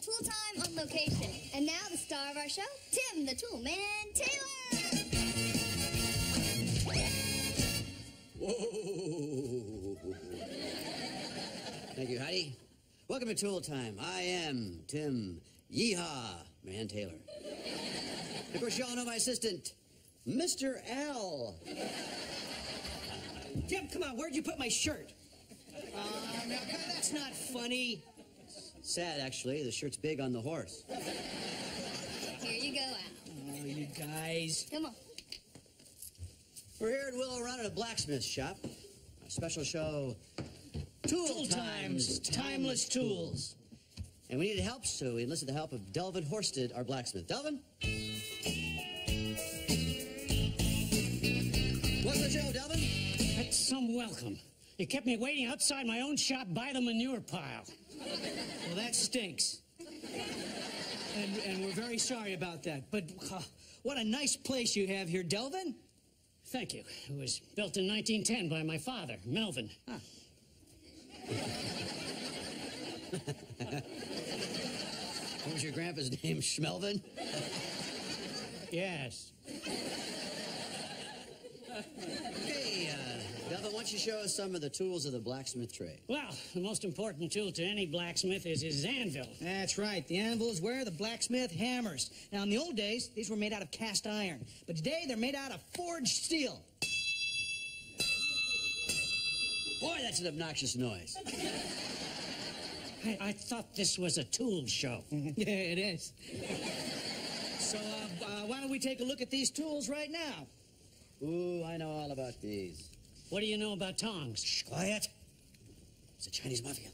at Tool Time on location. And now the star of our show, Tim the Tool Man Taylor. Whoa! Thank you, Heidi. Welcome to Tool Time. I am Tim Yeehaw Man Taylor. Of course, you all know my assistant, Mr. Al. Tim, come on, where'd you put my shirt? Now, that's not funny. Sad, actually. The shirt's big on the horse. Here you go, Al. Oh, you guys. Come on. We're here at Willow Run at a blacksmith shop. A special show, Tool Times, Timeless Tools. And we needed help, so we enlisted the help of Delvin Horsted, our blacksmith. Delvin? Welcome to the show, Delvin. That's some welcome. You kept me waiting outside my own shop by the manure pile. Well, that stinks. And we're very sorry about that. But what a nice place you have here, Delvin. Thank you. It was built in 1910 by my father, Melvin. Huh. What was your grandpa's name, Schmelvin? Yes. Okay, Delvin, why don't you show us some of the tools of the blacksmith trade? Well, the most important tool to any blacksmith is his anvil. That's right. The anvil is where the blacksmith hammers. Now, in the old days, these were made out of cast iron. But today, they're made out of forged steel. Boy, that's an obnoxious noise. I thought this was a tool show. Yeah, it is. So, why don't we take a look at these tools right now? Ooh, I know all about these. What do you know about tongs? Shh, quiet. It's a Chinese mafia.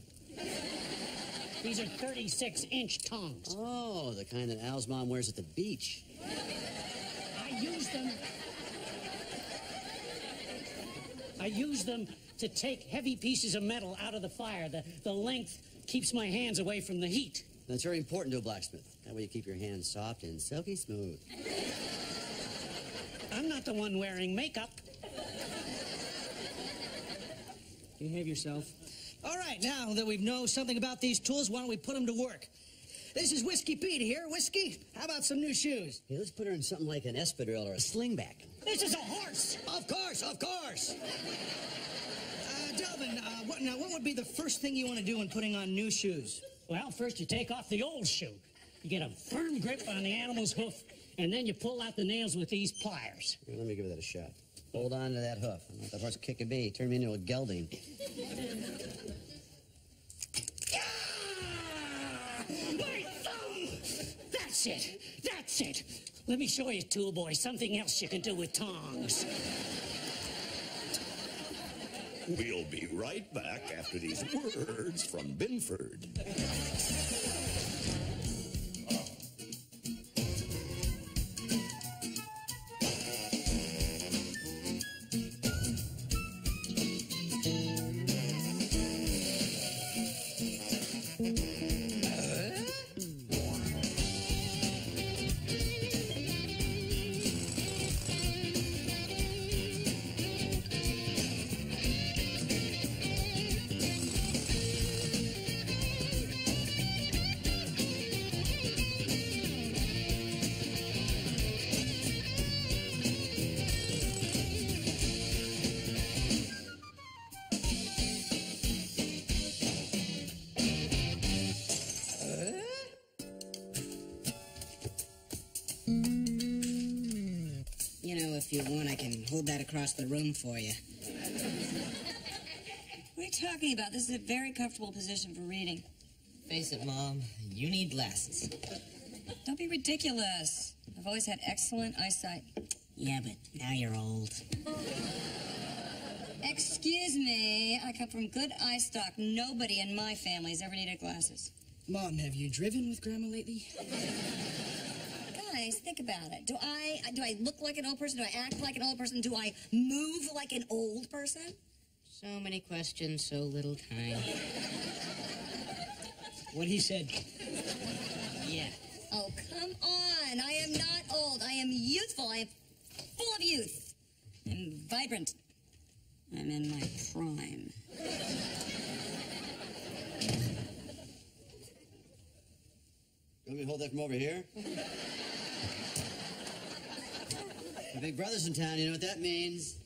These are 36-inch tongs. Oh, the kind that Al's mom wears at the beach. I use them to take heavy pieces of metal out of the fire. The length keeps my hands away from the heat. That's very important to a blacksmith. That way you keep your hands soft and silky smooth. I'm not the one wearing makeup. Behave yourself. All right, now that we know something about these tools, why don't we put them to work? This is Whiskey Pete here. Whiskey, how about some new shoes? Hey, let's put her in something like an espadrille or a slingback. This is a horse! Of course, of course! Delvin, what would be the first thing you want to do when putting on new shoes? Well, first you take off the old shoe. You get a firm grip on the animal's hoof, and then you pull out the nails with these pliers. Here, let me give that a shot. Hold on to that hoof. Let the horse kick a bee. Turn me into a gelding. My thumb! That's it! That's it! Let me show you, tool boy, something else you can do with tongs. We'll be right back after these words from Binford. If you want, I can hold that across the room for you. What are you talking about? This is a very comfortable position for reading. Face it, Mom, you need glasses. Don't be ridiculous. I've always had excellent eyesight. Yeah, but now you're old. Excuse me, I come from good eye stock. Nobody in my family has ever needed glasses. Mom, have you driven with Grandma lately? Guys, think about it. Do I look like an old person? Do I act like an old person? Do I move like an old person? So many questions, so little time. What he said. Yeah. Oh, come on. I am not old. I am youthful. I am full of youth. I'm vibrant. I'm in my prime. You want me to hold that from over here? The big brother's in town, you know what that means.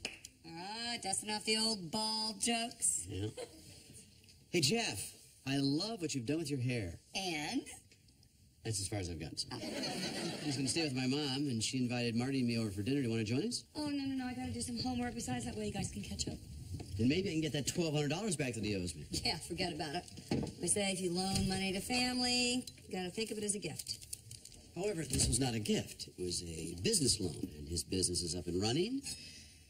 Dusting off the old bald jokes. Yeah. Hey, Jeff, I love what you've done with your hair. And? That's as far as I've gotten. So. I was going to stay with my mom, and she invited Marty and me over for dinner. Do you want to join us? Oh, no, I gotta do some homework. Besides, that way you guys can catch up. And maybe I can get that $1,200 back that he owes me. Yeah, forget about it. We say if you loan money to family, you gotta think of it as a gift. However, this was not a gift. It was a business loan, and his business is up and running.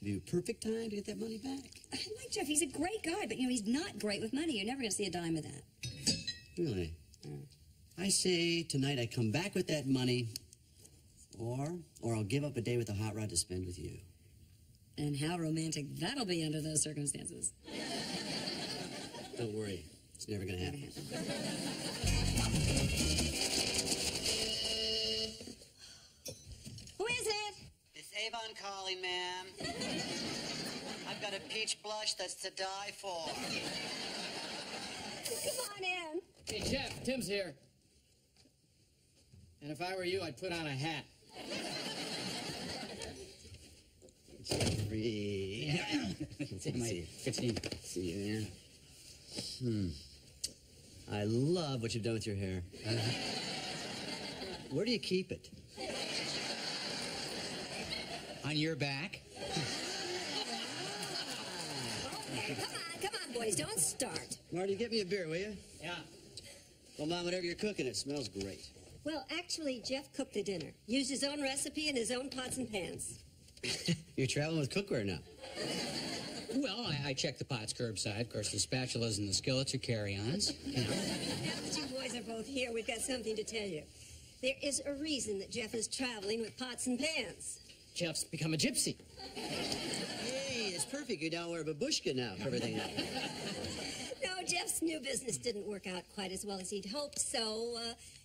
It'd be a perfect time to get that money back. I like Jeff. He's a great guy, but, he's not great with money. You're never gonna see a dime of that. Really? I say tonight I come back with that money, or I'll give up a day with the hot rod to spend with you. And how romantic that'll be under those circumstances. Don't worry. It's never going to happen. Who is it? It's Avon calling, ma'am. I've got a peach blush that's to die for. Come on in. Hey, Jeff, Tim's here. And if I were you, I'd put on a hat. Jeffrey. Good seeing you. See you, man. I love what you've done with your hair. Where do you keep it? On your back? Okay, come on, boys, don't start. Marty, get me a beer, will you? Yeah. Well, Mom, whatever you're cooking, it smells great. Well, actually, Jeff cooked the dinner. Used his own recipe and his own pots and pans. You're traveling with cookware now. Well, I checked the pots curbside. Of course, the spatulas and the skillets are carry-ons. Now that you boys are both here, we've got something to tell you. There is a reason that Jeff is traveling with pots and pans. Jeff's become a gypsy. Hey, it's perfect. You're down where babushka now for everything else. No, Jeff's new business didn't work out quite as well as he'd hoped, so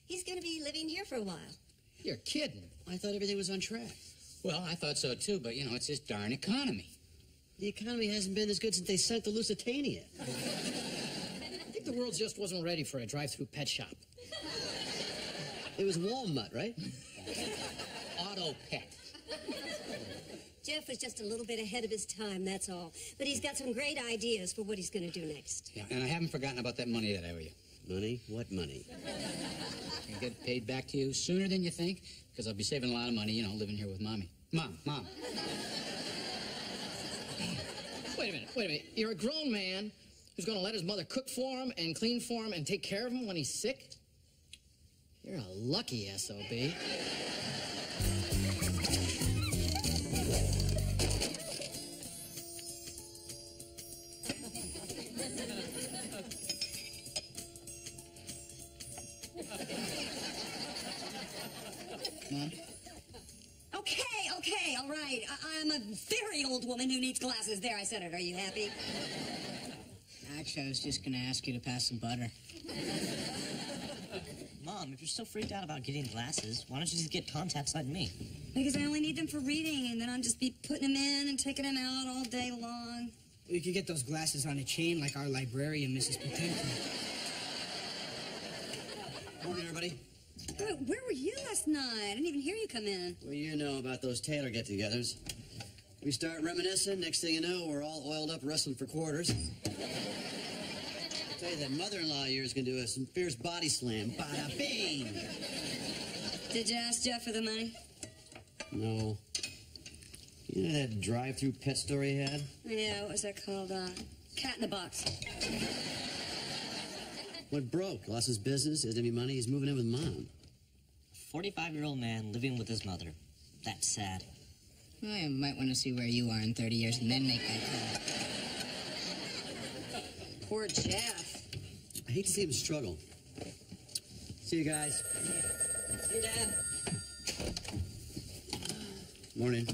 he's going to be living here for a while. You're kidding. I thought everything was on track. Well, I thought so, too, but, it's this darn economy. The economy hasn't been as good since they sent the Lusitania. I think the world just wasn't ready for a drive-through pet shop. It was Walmart, right? Auto pet. Jeff was just a little bit ahead of his time, that's all. But he's got some great ideas for what he's going to do next. Yeah, and I haven't forgotten about that money that I owe you. Money? What money? I'll get paid back to you sooner than you think, because I'll be saving a lot of money, living here with Mommy. Mom. Wait a minute. You're a grown man who's going to let his mother cook for him and clean for him and take care of him when he's sick? You're a lucky SOB. Mom? Okay, all right. I'm a very old woman who needs glasses. There, I said it. Are you happy? Actually, I was just gonna ask you to pass some butter. Mom, if you're so freaked out about getting glasses, why don't you just get contacts like me? Because I only need them for reading, and then I'll just be putting them in and taking them out all day long. You could get those glasses on a chain like our librarian, Mrs. Potemkin. Morning, everybody. Where were you last night? I didn't even hear you come in. Well, you know about those Taylor get-togethers. We start reminiscing. Next thing you know, we're all oiled up wrestling for quarters. I'll tell you, that mother-in-law of yours can do some fierce body slam. Bada bing! Did you ask Jeff for the money? No. You know that drive-through pet store he had? Yeah, what was that called? Cat in the Box. Went broke. Lost his business. Doesn't have any money. He's moving in with Mom. 45-year-old man living with his mother. That's sad. I might want to see where you are in 30 years and then make that call. Poor Jeff. I hate to see him struggle. See you guys. See you, Dad. Morning.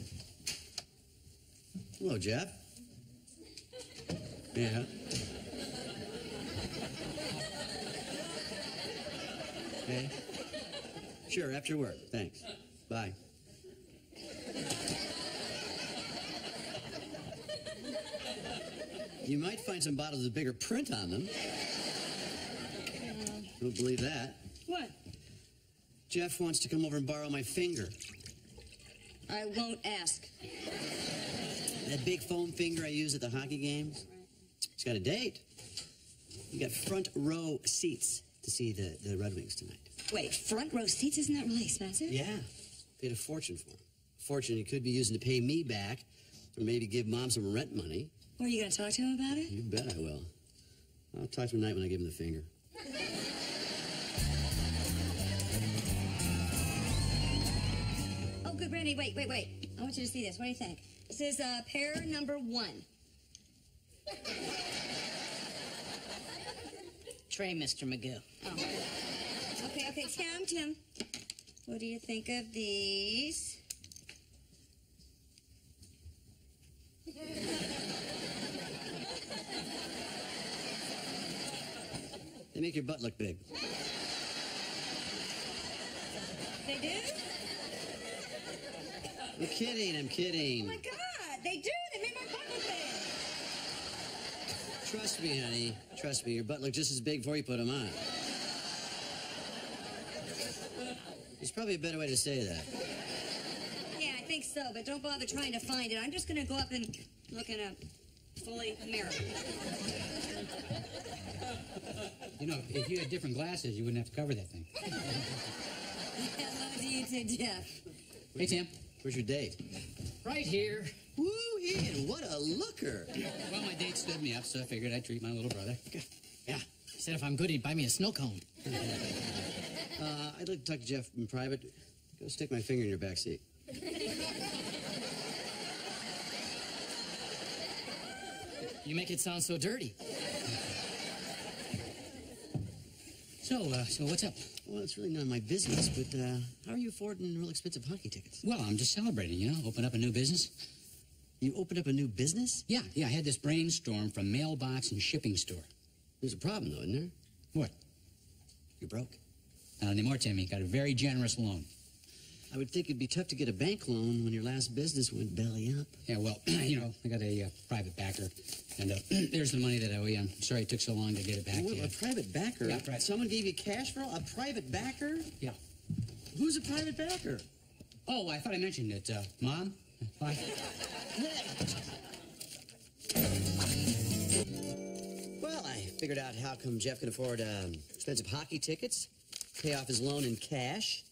Hello, Jeff. Yeah. Okay. Sure, after work. Thanks. Bye. You might find some bottles with bigger print on them. Don't believe that. What? Jeff wants to come over and borrow my finger. I won't ask. That big foam finger I use at the hockey games. He's got a date. You got front row seats to see the Red Wings tonight. Wait, front row seats? Isn't that really expensive? Yeah. Paid a fortune for him. A fortune he could be using to pay me back, or maybe give Mom some rent money. Are you going to talk to him about it? You bet I will. I'll talk to him tonight when I give him the finger. Oh, good, Brandy. Wait. I want you to see this. What do you think? This is pair number 1. Tray, Mr. Magoo. Oh. Okay, Tim. What do you think of these? They make your butt look big. They do? I'm kidding. Oh, my God. They do. They make my butt look big. Trust me, honey. Trust me. Your butt looked just as big before you put them on. There's probably a better way to say that. Yeah, I think so, but don't bother trying to find it. I'm just going to go up and look in a fully mirror. You know, if you had different glasses, you wouldn't have to cover that thing. Hello to you too, Jeff. Hey, Tim. Where's your date? Right here. Woo, Ian, what a looker. Well, my date stood me up, so I figured I'd treat my little brother. Yeah. He said if I'm good, he'd buy me a snow cone. I'd like to talk to Jeff in private. Go stick my finger in your back seat. You make it sound so dirty. So what's up? Well, it's really none of my business, but how are you affording real expensive hockey tickets? Well, I'm just celebrating, you know, open up a new business. You opened up a new business? Yeah, I had this brainstorm from mailbox and shipping store. There's a problem, though, isn't there? What? You're broke. Not anymore, Timmy. Got a very generous loan. I would think it'd be tough to get a bank loan when your last business went belly up. Yeah, well, you know, I got a private backer, and there's the money that I owe you. I'm sorry it took so long to get it back to you. A private backer? Yeah, right. Someone gave you cash for a private backer? Yeah. Who's a private backer? Oh, I thought I mentioned it. Mom? Bye. Well, I figured out how come Jeff can afford expensive hockey tickets, pay off his loan in cash,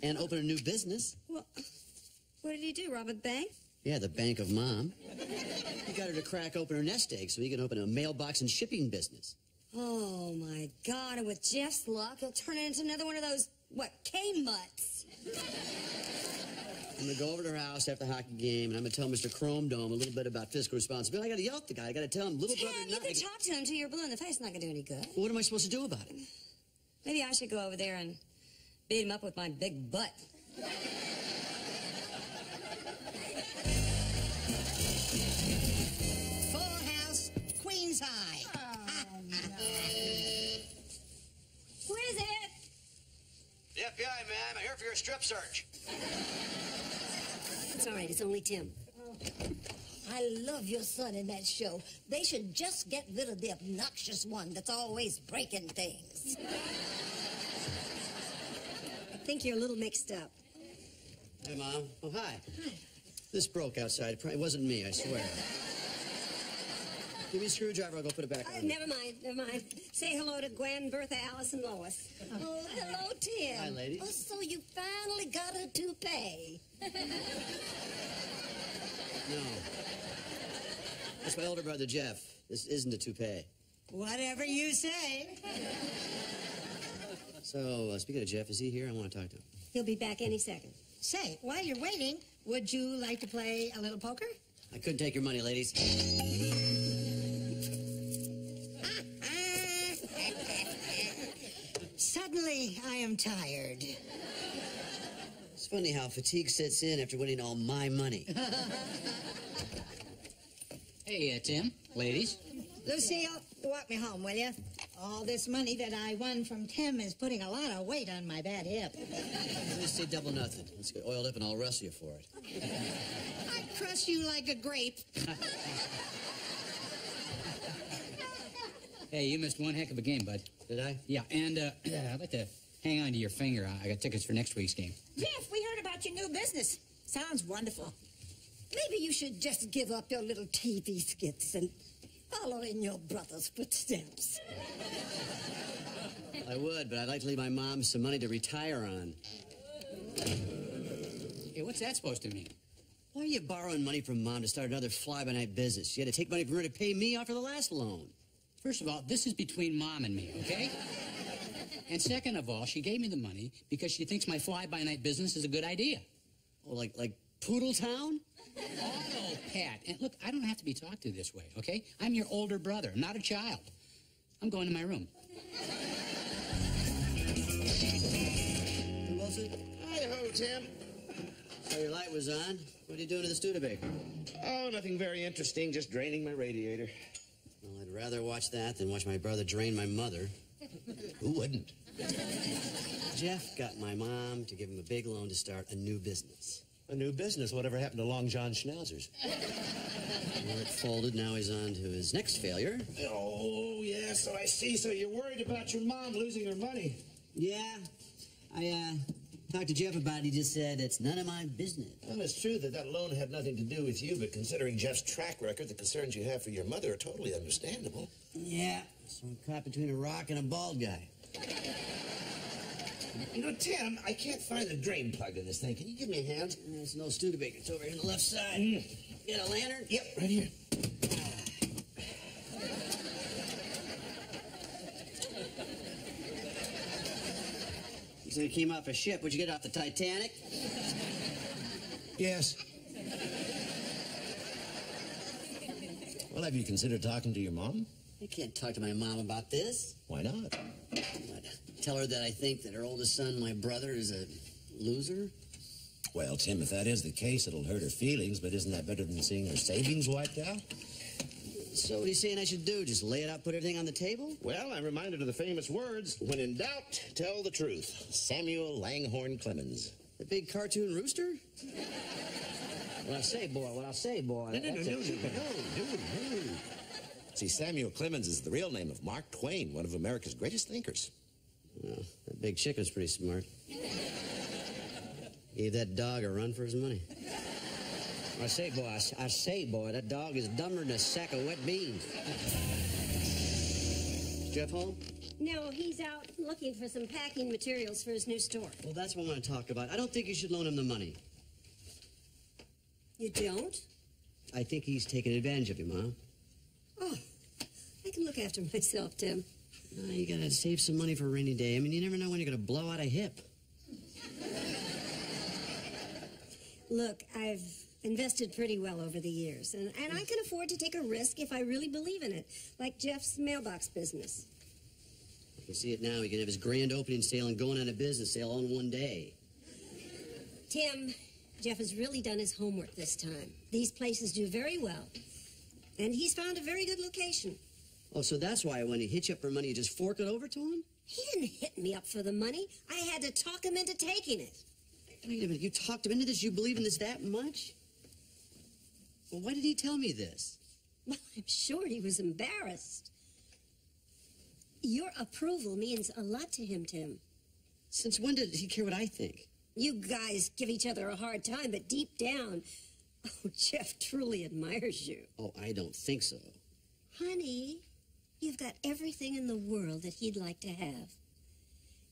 and open a new business. Well, what did he do, rob a bank? Yeah, the bank of Mom. He got her to crack open her nest egg so he can open a mailbox and shipping business. Oh, my God, and with Jeff's luck, he'll turn it into another one of those, K-mutts. I'm going to go over to her house after the hockey game, and I'm going to tell Mr. Chrome Dome a little bit about fiscal responsibility. I got to yell at the guy. I got to tell him, little brother... Tim, you can talk to him till you're blue in the face. It's not going to do any good. Well, what am I supposed to do about it? Maybe I should go over there and beat him up with my big butt. Full house, Queen's High. Who is it? The FBI, man. I'm here for your strip search. It's all right. It's only Tim. I love your son in that show. They should just get rid of the obnoxious one that's always breaking things. I think you're a little mixed up. Hey, Mom. Oh, hi. This broke outside. It wasn't me, I swear. Give me a screwdriver. I'll go put it back on. Never mind. Say hello to Gwen, Bertha, Alice, and Lois. Oh, hello, Tim. Hi, ladies. Oh, so you finally got a toupee. No. That's my older brother, Jeff. This isn't a toupee. Whatever you say. So, speaking of Jeff, is he here? I want to talk to him. He'll be back any second. Say, while you're waiting, would you like to play a little poker? I couldn't take your money, ladies. Suddenly, I am tired. It's funny how fatigue sets in after winning all my money. Hey, Tim. Ladies. Lucille, walk me home, will you? All this money that I won from Tim is putting a lot of weight on my bad hip. Let's say double nothing. Let's get oiled up and I'll wrestle you for it. I crush you like a grape. Hey, you missed one heck of a game, bud. Did I? Yeah, and I'd like to hang on to your finger. I got tickets for next week's game. Jeff, we heard about your new business. Sounds wonderful. Maybe you should just give up your little TV skits and follow in your brother's footsteps. I would, but I'd like to leave my mom some money to retire on. Hey, what's that supposed to mean? Why are you borrowing money from Mom to start another fly-by-night business? You had to take money from her to pay me off for the last loan. First of all, this is between Mom and me, okay? And second of all, she gave me the money because she thinks my fly-by-night business is a good idea. Oh, like Poodle Town? Oh, Pat. And look, I don't have to be talked to this way, okay? I'm your older brother. I'm not a child. I'm going to my room. Hey, Wilson? Hi-ho, Tim. So your light was on. What are you doing to the Studebaker? Oh, nothing very interesting. Just draining my radiator. Well, I'd rather watch that than watch my brother drain my mother. Who wouldn't? Jeff got my mom to give him a big loan to start a new business. A new business? Whatever happened to Long John Schnauzers? Well, it folded. Now he's on to his next failure. Oh, yeah, so I see. So you're worried about your mom losing her money. Yeah. I talked to Jeff about it. He just said, it's none of my business. Well, it's true that loan had nothing to do with you, but considering Jeff's track record, the concerns you have for your mother are totally understandable. Yeah, so I'm caught between a rock and a bald guy. You know, Tim, I can't find the drain plug in this thing. Can you give me a hand? There's no Studebaker. It's over here on the left side. Get a lantern? Yep, right here. You said you came off a ship. What'd you get off the Titanic? Yes. Well, have you considered talking to your mom? I can't talk to my mom about this. Why not? What, tell her that I think that her oldest son, my brother, is a loser? Well, Tim, if that is the case, it'll hurt her feelings, but isn't that better than seeing her savings wiped out? So what are you saying I should do? Just lay it out, put everything on the table? Well, I'm reminded of the famous words, when in doubt, tell the truth. Samuel Langhorne Clemens. The big cartoon rooster? What I say, boy, what I say, boy. No. See, Samuel Clemens is the real name of Mark Twain, one of America's greatest thinkers. Well, that big chicken's pretty smart. Gave that dog a run for his money. I say, boy, that dog is dumber than a sack of wet beans. Is Jeff home? No, he's out looking for some packing materials for his new store. Well, that's what I want to talk about. I don't think you should loan him the money. You don't? I think he's taking advantage of you, Mom. Oh, I can look after myself, Tim. You gotta save some money for a rainy day. I mean, you never know when you're gonna blow out a hip. Look, I've invested pretty well over the years, and I can afford to take a risk if I really believe in it, like Jeff's mailbox business. I can see it now. He can have his grand opening sale and going on a business sale all in one day. Tim, Jeff has really done his homework this time. These places do very well, and he's found a very good location. Oh, so that's why when he hit you up for money, you just fork it over to him? He didn't hit me up for the money. I had to talk him into taking it. Wait a minute, you talked him into this? You believe in this that much? Well, why did he tell me this? Well, I'm sure he was embarrassed. Your approval means a lot to him, Tim. Since when did he care what I think? You guys give each other a hard time, but deep down, oh, Jeff truly admires you. Oh, I don't think so. Honey, you've got everything in the world that he'd like to have.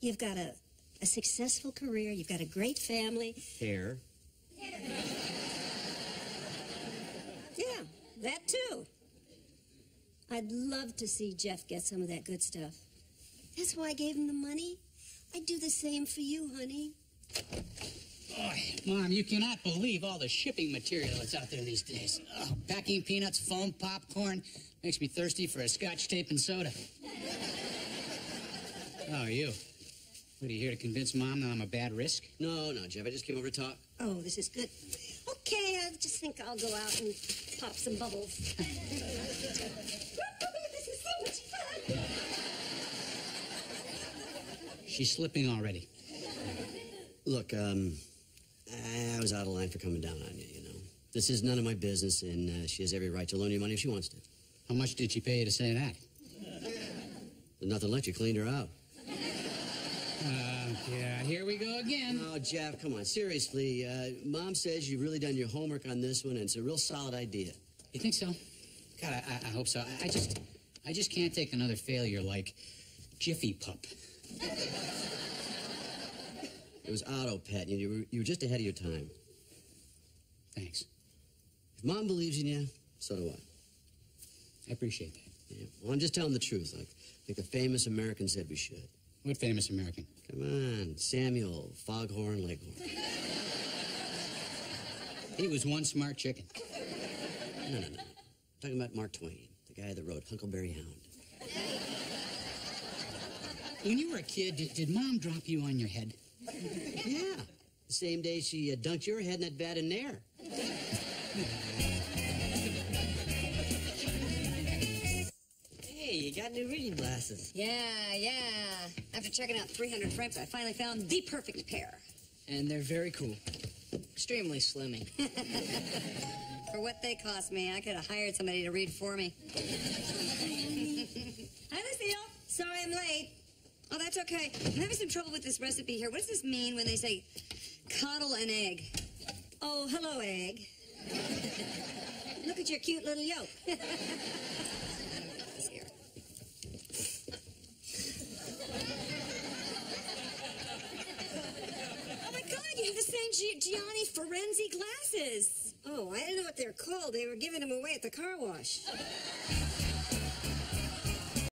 You've got a successful career. You've got a great family. Hair. Yeah, that too. I'd love to see Jeff get some of that good stuff. That's why I gave him the money. I'd do the same for you, honey. Boy, Mom, you cannot believe all the shipping material that's out there these days. Oh, packing peanuts, foam, popcorn. Makes me thirsty for a Scotch tape and soda. How are you? What, are you here to convince Mom that I'm a bad risk? No, Jeff. I just came over to talk. Oh, this is good. Okay, I just think I'll go out and pop some bubbles. This is so much fun. She's slipping already. Look, I was out of line for coming down on you, you know. This is none of my business, and she has every right to loan you money if she wants to. How much did she pay you to say that? There's nothing left. You cleaned her out. Yeah, here we go again. Oh, Jeff, come on, seriously. Mom says you've really done your homework on this one, and it's a real solid idea. You think so? God, I hope so. I just can't take another failure like Jiffy Pup. It was auto, Pat. You were just ahead of your time. Thanks. If Mom believes in you, so do I. I appreciate that. Yeah. Well, I'm just telling the truth, like the famous American said we should. What famous American? Come on, Samuel Foghorn Leghorn. He was one smart chicken. No. I'm talking about Mark Twain, the guy that wrote Huckleberry Hound. When you were a kid, did Mom drop you on your head? Yeah. The same day she dunked your head in that vat of Nair. Hey, you got new reading glasses. Yeah. After checking out 300 frames, I finally found the perfect pair. And they're very cool. Extremely slimming. For what they cost me, I could have hired somebody to read for me. Hi, Lucille. Sorry I'm late. Oh, that's okay. I'm having some trouble with this recipe here. What does this mean when they say coddle an egg? Oh, hello, egg. Look at your cute little yolk. This here. Oh, my God, you have the same Gianni Ferenzi glasses. Oh, I didn't know what they're called. They were giving them away at the car wash.